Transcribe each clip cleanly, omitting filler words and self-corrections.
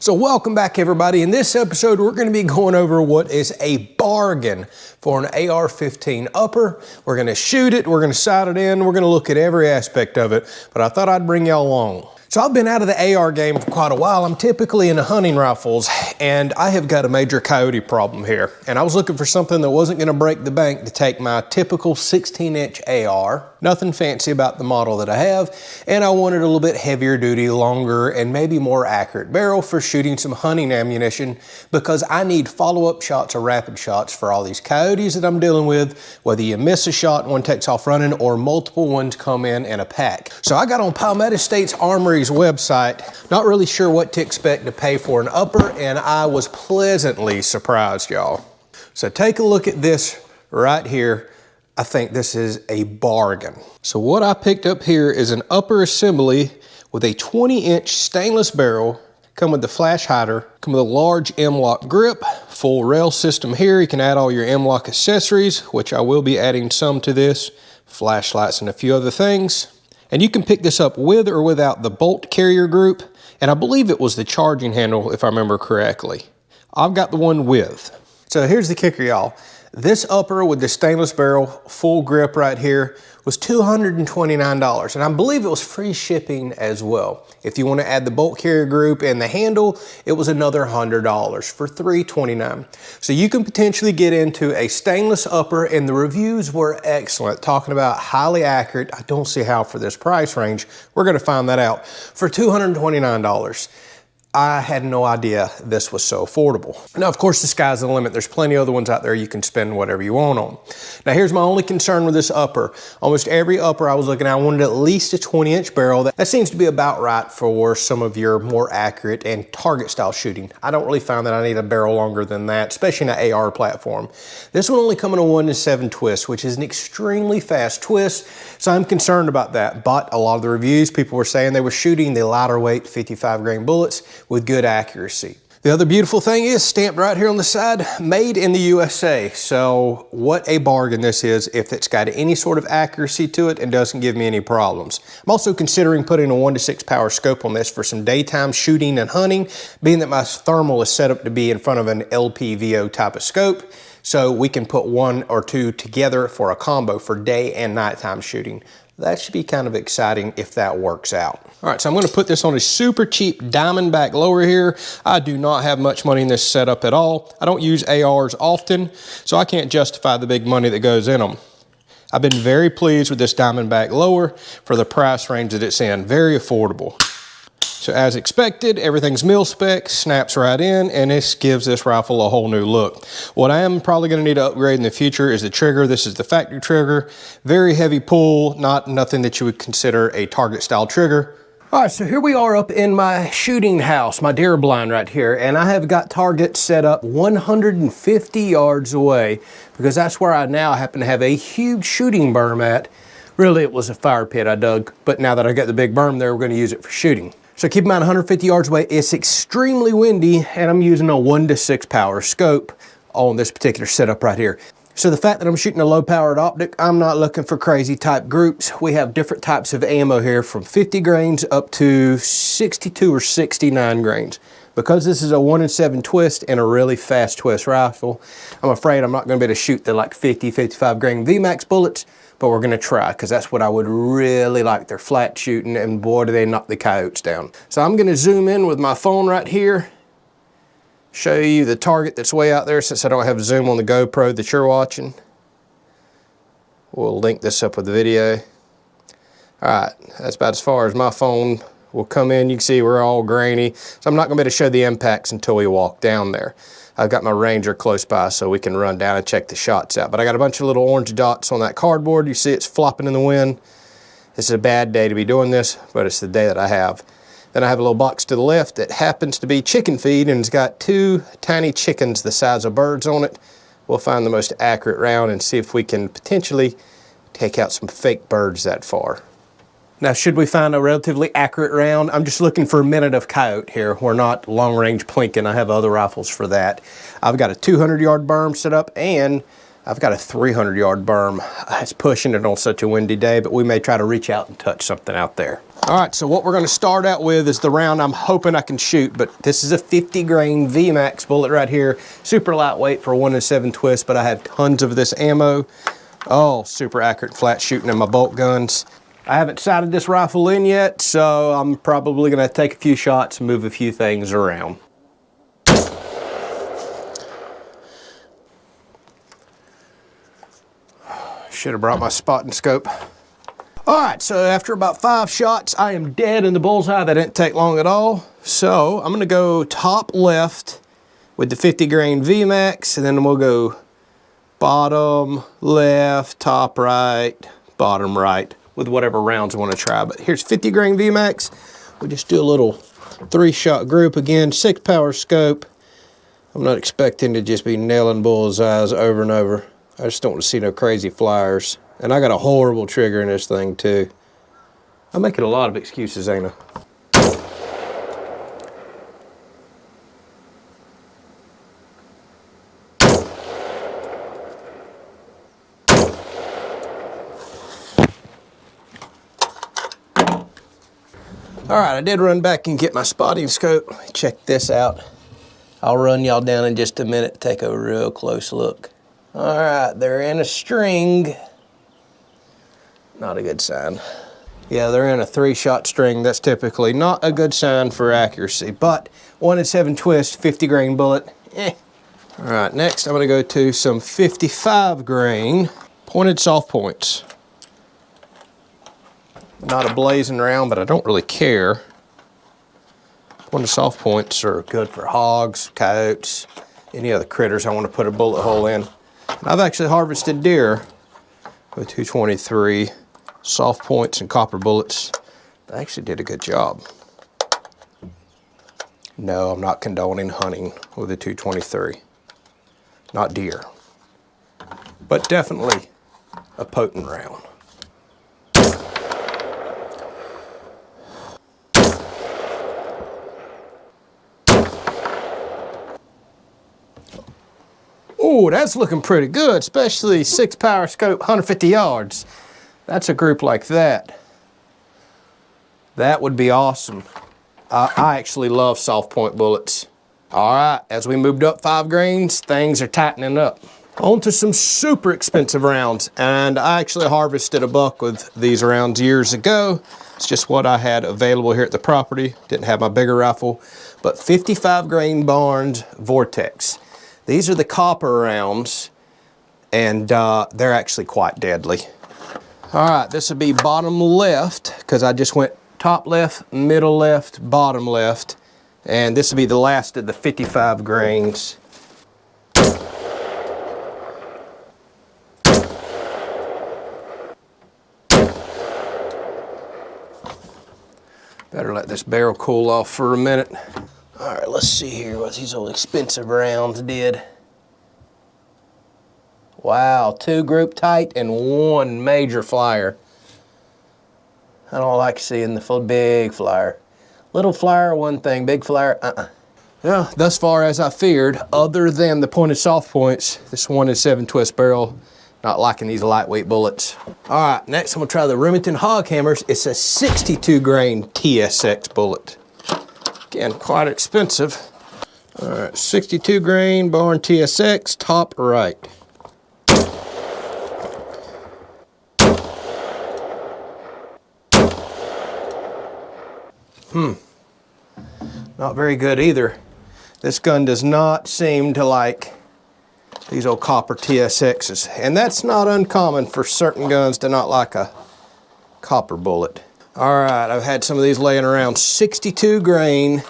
So welcome back everybody. In this episode, we're gonna be going over what is a bargain for an AR-15 upper. We're gonna shoot it, we're gonna sight it in, we're gonna look at every aspect of it, but I thought I'd bring y'all along. So I've been out of the AR game for quite a while. I'm typically into hunting rifles, and I have got a major coyote problem here. And I was looking for something that wasn't gonna break the bank to take my typical 16-inch AR. Nothing fancy about the model that I have, and I wanted a little bit heavier duty, longer, and maybe more accurate barrel for shooting some hunting ammunition, because I need follow-up shots or rapid shots for all these coyotes that I'm dealing with, whether you miss a shot and one takes off running or multiple ones come in a pack. So I got on Palmetto State Armory's website, not really sure what to expect to pay for an upper, and I was pleasantly surprised, y'all. So take a look at this right here. I think this is a bargain. So what I picked up here is an upper assembly with a 20-inch stainless barrel, come with the flash hider, come with a large M-LOK grip, full rail system here. You can add all your M-LOK accessories, which I will be adding some to this, flashlights and a few other things. And you can pick this up with or without the bolt carrier group, and I believe it was the charging handle if I remember correctly. I've got the one with. So here's the kicker, y'all. This upper with the stainless barrel, full grip right here, was $229, and I believe it was free shipping as well. If you want to add the bolt carrier group and the handle, it was another $100 for $329. So you can potentially get into a stainless upper, and the reviews were excellent, talking about highly accurate. I don't see how for this price range. We're going to find that out. For $229. I had no idea this was so affordable. Now, of course, the sky's the limit. There's plenty of other ones out there you can spend whatever you want on. Now, here's my only concern with this upper. Almost every upper I was looking at, I wanted at least a 20-inch barrel. That seems to be about right for some of your more accurate and target style shooting. I don't really find that I need a barrel longer than that, especially in an AR platform. This one only coming in a 1-7 twist, which is an extremely fast twist, so I'm concerned about that. But a lot of the reviews, people were saying they were shooting the lighter weight 55 grain bullets with good accuracy. The other beautiful thing is stamped right here on the side, made in the USA. So what a bargain this is if it's got any sort of accuracy to it and doesn't give me any problems. I'm also considering putting a 1-6 power scope on this for some daytime shooting and hunting, being that my thermal is set up to be in front of an LPVO type of scope. So we can put one or two together for a combo for day and nighttime shooting. That should be kind of exciting if that works out. All right, so I'm gonna put this on a super cheap Diamondback lower here. I do not have much money in this setup at all. I don't use ARs often, so I can't justify the big money that goes in them. I've been very pleased with this Diamondback lower for the price range that it's in, very affordable. So as expected, everything's mil spec, snaps right in, and this gives this rifle a whole new look. What I am probably gonna need to upgrade in the future is the trigger. This is the factory trigger. Very heavy pull, nothing that you would consider a target style trigger. All right, so here we are up in my shooting house, my deer blind right here, and I have got targets set up 150 yards away, because that's where I now happen to have a huge shooting berm at. Really, it was a fire pit I dug, but now that I got the big berm there, we're gonna use it for shooting. So keep in mind, 150 yards away, it's extremely windy, and I'm using a 1-6 power scope on this particular setup right here. So the fact that I'm shooting a low powered optic, I'm not looking for crazy type groups. We have different types of ammo here from 50 grains up to 62 or 69 grains. Because this is a 1-7 twist and a really fast twist rifle, I'm afraid I'm not gonna be able to shoot the like 50, 55 grain VMAX bullets, but we're gonna try, because that's what I would really like. They're flat shooting, and boy, do they knock the coyotes down. So I'm gonna zoom in with my phone right here, show you the target that's way out there since I don't have zoom on the GoPro that you're watching. We'll link this up with the video. All right, that's about as far as my phone will come in. You can see we're all grainy, so I'm not gonna be able to show the impacts until we walk down there. I've got my Ranger close by so we can run down and check the shots out. But I got a bunch of little orange dots on that cardboard. You see it's flopping in the wind. This is a bad day to be doing this, but it's the day that I have. Then I have a little box to the left that happens to be chicken feed, and it's got 2 tiny chickens the size of birds on it. We'll find the most accurate round and see if we can potentially take out some fake birds that far. Now, should we find a relatively accurate round? I'm just looking for a minute of coyote here. We're not long-range plinking. I have other rifles for that. I've got a 200-yard berm set up, and I've got a 300-yard berm. It's pushing it on such a windy day, but we may try to reach out and touch something out there. All right, so what we're gonna start out with is the round I'm hoping I can shoot, but this is a 50 grain VMAX bullet right here. Super lightweight for a 1-in-7 twist, but I have tons of this ammo. Oh, super accurate flat shooting in my bolt guns. I haven't sighted this rifle in yet, so I'm probably gonna take a few shots and move a few things around. Should have brought my spotting scope. All right, so after about 5 shots, I am dead in the bullseye. That didn't take long at all. So I'm gonna go top left with the 50 grain VMAX, and then we'll go bottom left, top right, bottom right with whatever rounds I wanna try. But here's 50 grain VMAX. We just do a little 3-shot group again, 6 power scope. I'm not expecting to just be nailing bullseyes over and over. I just don't want to see no crazy flyers. And I got a horrible trigger in this thing too. I'm making a lot of excuses, ain't I? All right, I did run back and get my spotting scope. Check this out. I'll run y'all down in just a minute to take a real close look. All right, they're in a string. Not a good sign. Yeah, they're in a 3-shot string. That's typically not a good sign for accuracy, but 1-in-7 twist, 50 grain bullet, eh. All right, next I'm gonna go to some 55 grain pointed soft points. Not a blazing round, but I don't really care. Pointed soft points are good for hogs, coyotes, any other critters I want to put a bullet hole in. And I've actually harvested deer with 223 soft points and copper bullets. They actually did a good job. No, I'm not condoning hunting with a 223. Not deer, but definitely a potent round. Oh, that's looking pretty good, especially 6 power scope, 150 yards. That's a group like that. That would be awesome. I actually love soft point bullets. All right, as we moved up 5 grains, things are tightening up. On to some super expensive rounds, and I actually harvested a buck with these rounds years ago. It's just what I had available here at the property. Didn't have my bigger rifle, but 55 grain Barnes Vortex. These are the copper rounds, and they're actually quite deadly. All right, this would be bottom left, because I just went top left, middle left, bottom left, and this will be the last of the 55 grains. Better let this barrel cool off for a minute. All right, let's see here what these old expensive rounds did. Wow, 2 group tight and 1 major flyer. I don't like seeing the big flyer. Little flyer, one thing, big flyer, Yeah, thus far as I feared, other than the pointed soft points, this 1-in-7 twist barrel, not liking these lightweight bullets. All right, next I'm gonna try the Remington Hog Hammers. It's a 62 grain TSX bullet. Again, quite expensive. All right, 62 grain Barnes TSX, top right. Not very good either. This gun does not seem to like these old copper TSXs. And that's not uncommon for certain guns to not like a copper bullet. All right, I've had some of these laying around. 62 grain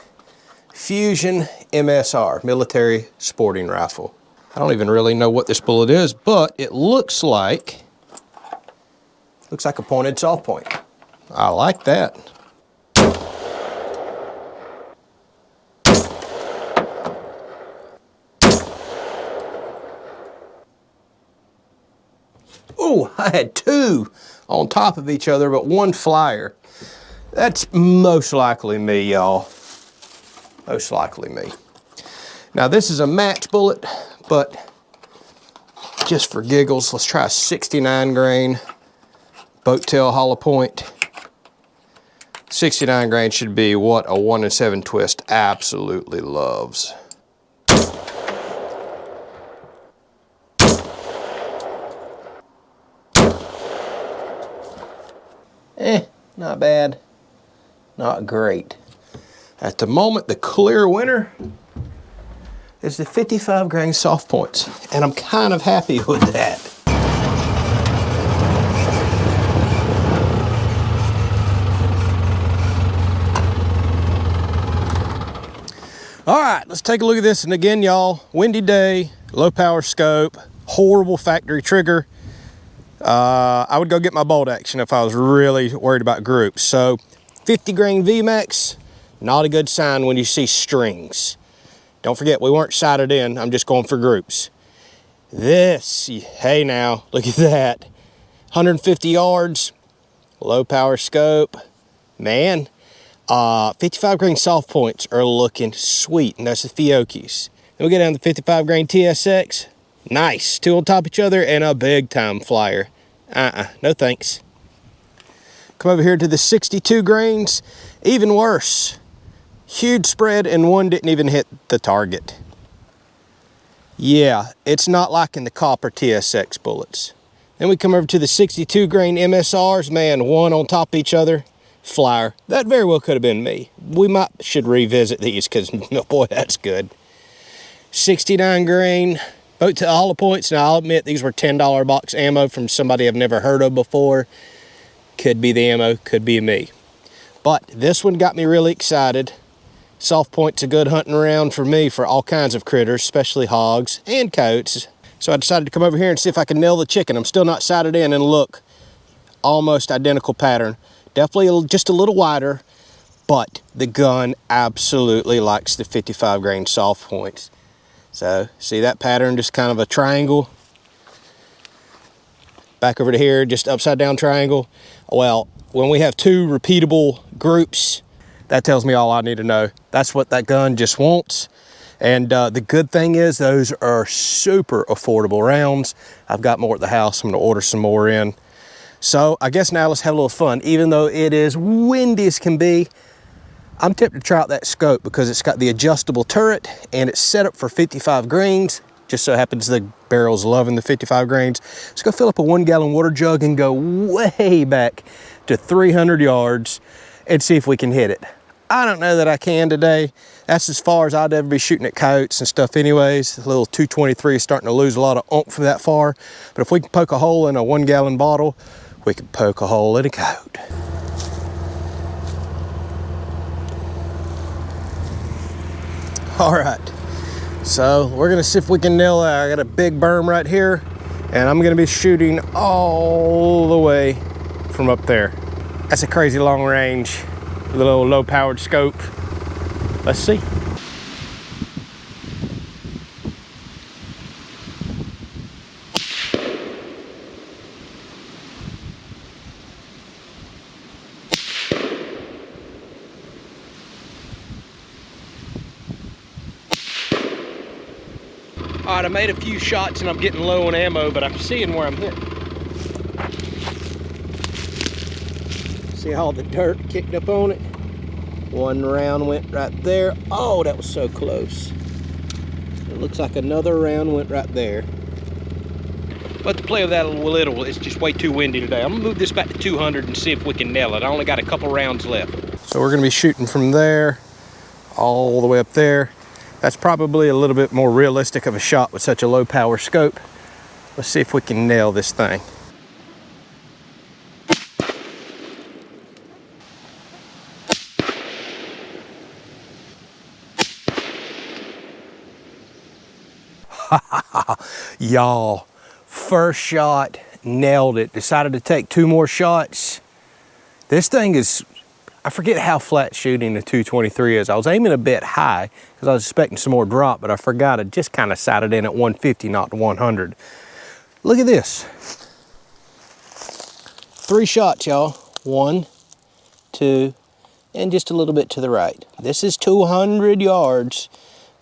Fusion MSR, military sporting rifle. I don't even really know what this bullet is, but it looks like a pointed soft point. I like that. Oh, I had 2 on top of each other, but 1 flyer. That's most likely me, y'all. Most likely me. Now this is a match bullet, but just for giggles, let's try a 69 grain boat tail hollow point. 69 grain should be what a 1 in 7 twist absolutely loves. Not bad, not great. At the moment, the clear winner is the 55 grain soft points, and I'm kind of happy with that. All right, let's take a look at this. And again, y'all, windy day, low power scope, horrible factory trigger. I would go get my bolt action if I was really worried about groups. So 50 grain VMAX, not a good sign when you see strings. Don't forget, we weren't sighted in. I'm just going for groups. This, hey now, look at that. 150 yards, low power scope. Man, 55 grain soft points are looking sweet, and that's the Fiocchi's. Then we get down to 55 grain TSX. Nice, two on top of each other and a big time flyer. No thanks. Come over here to the 62 grains, even worse. Huge spread and one didn't even hit the target. Yeah, it's not liking the copper TSX bullets. Then we come over to the 62 grain MSRs, man, one on top of each other, flyer. That very well could have been me. We should revisit these because, boy, that's good. 69 grain. Boat to hollow points. Now, I'll admit these were $10 box ammo from somebody I've never heard of before. Could be the ammo, could be me. But this one got me really excited. Soft point's a good hunting round for me for all kinds of critters, especially hogs and coats. So I decided to come over here and see if I can nail the chicken. I'm still not sighted in, and look, almost identical pattern. Definitely just a little wider, but the gun absolutely likes the 55 grain soft points. So, see that pattern, just kind of a triangle. Back over to here, just upside down triangle. Well, when we have two repeatable groups, that tells me all I need to know. That's what that gun just wants. And the good thing is those are super affordable rounds. I've got more at the house. I'm gonna order some more in. So I guess now let's have a little fun. Even though it is windy as can be, I'm tempted to try out that scope because it's got the adjustable turret and it's set up for 55 grains. Just so happens the barrel's loving the 55 grains. Let's go fill up a 1 gallon water jug and go way back to 300 yards and see if we can hit it. I don't know that I can today. That's as far as I'd ever be shooting at coyotes and stuff anyways. The little 223 is starting to lose a lot of oomph from that far. But if we can poke a hole in a 1 gallon bottle, we can poke a hole in a coyote. All right, so we're gonna see if we can nail that. I got a big berm right here, and I'm gonna be shooting all the way from up there. That's a crazy long range, little low powered scope. Let's see. All right, I made a few shots and I'm getting low on ammo, but I'm seeing where I'm hitting. See how the dirt kicked up on it? One round went right there. Oh, that was so close. It looks like another round went right there. But to play with that a little, it's just way too windy today. I'm gonna move this back to 200 and see if we can nail it. I only got a couple rounds left. So we're gonna be shooting from there all the way up there. That's probably a little bit more realistic of a shot with such a low power scope. Let's see if we can nail this thing. Y'all, first shot, nailed it. Decided to take 2 more shots. This thing is, I forget how flat shooting the 223 is. I was aiming a bit high because I was expecting some more drop, but I forgot. I just kind of sighted in at 150, not 100. Look at this. 3 shots, y'all. 1, 2, and just a little bit to the right. This is 200 yards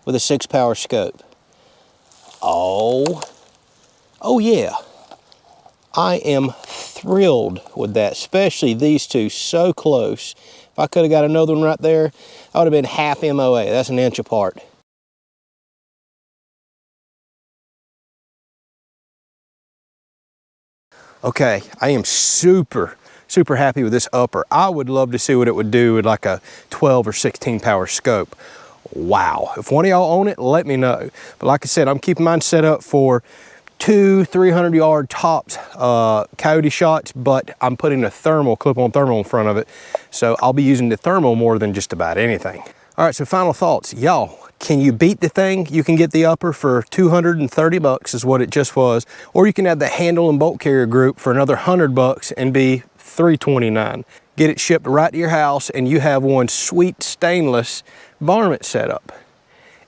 with a 6 power scope. Oh, Oh yeah, I am thrilled with that, especially these two so close. If I could have got another one right there, I would have been half MOA. That's an inch apart. Okay, I am super happy with this upper. I would love to see what it would do with like a 12 or 16 power scope. Wow, if one of y'all own it, let me know. But like I said, I'm keeping mine set up for 200-300 yard tops coyote shots, but I'm putting a thermal, clip-on thermal in front of it. So I'll be using the thermal more than just about anything. All right, so final thoughts. Y'all, can you beat the thing? You can get the upper for 230 bucks is what it just was, or you can have the handle and bolt carrier group for another 100 bucks and be 329. Get it shipped right to your house and you have one sweet stainless varmint setup.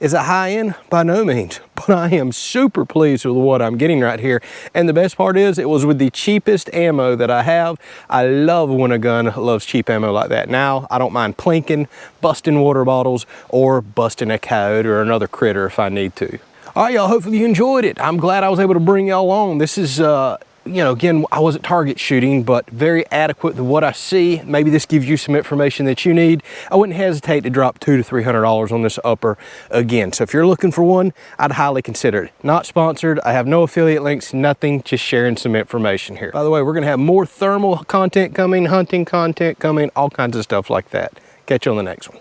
Is it high end? By no means, but I am super pleased with what I'm getting right here. And the best part is it was with the cheapest ammo that I have. I love when a gun loves cheap ammo like that. Now, I don't mind plinking, busting water bottles, or busting a coyote or another critter if I need to. All right, y'all, hopefully you enjoyed it. I'm glad I was able to bring y'all along. This is, you know, again, I wasn't target shooting, but very adequate to what I see. Maybe this gives you some information that you need. I wouldn't hesitate to drop $200 to $300 on this upper again. So if you're looking for one, I'd highly consider it. Not sponsored. I have no affiliate links, nothing, just sharing some information here. By the way, we're gonna have more thermal content coming, hunting content coming, all kinds of stuff like that. Catch you on the next one.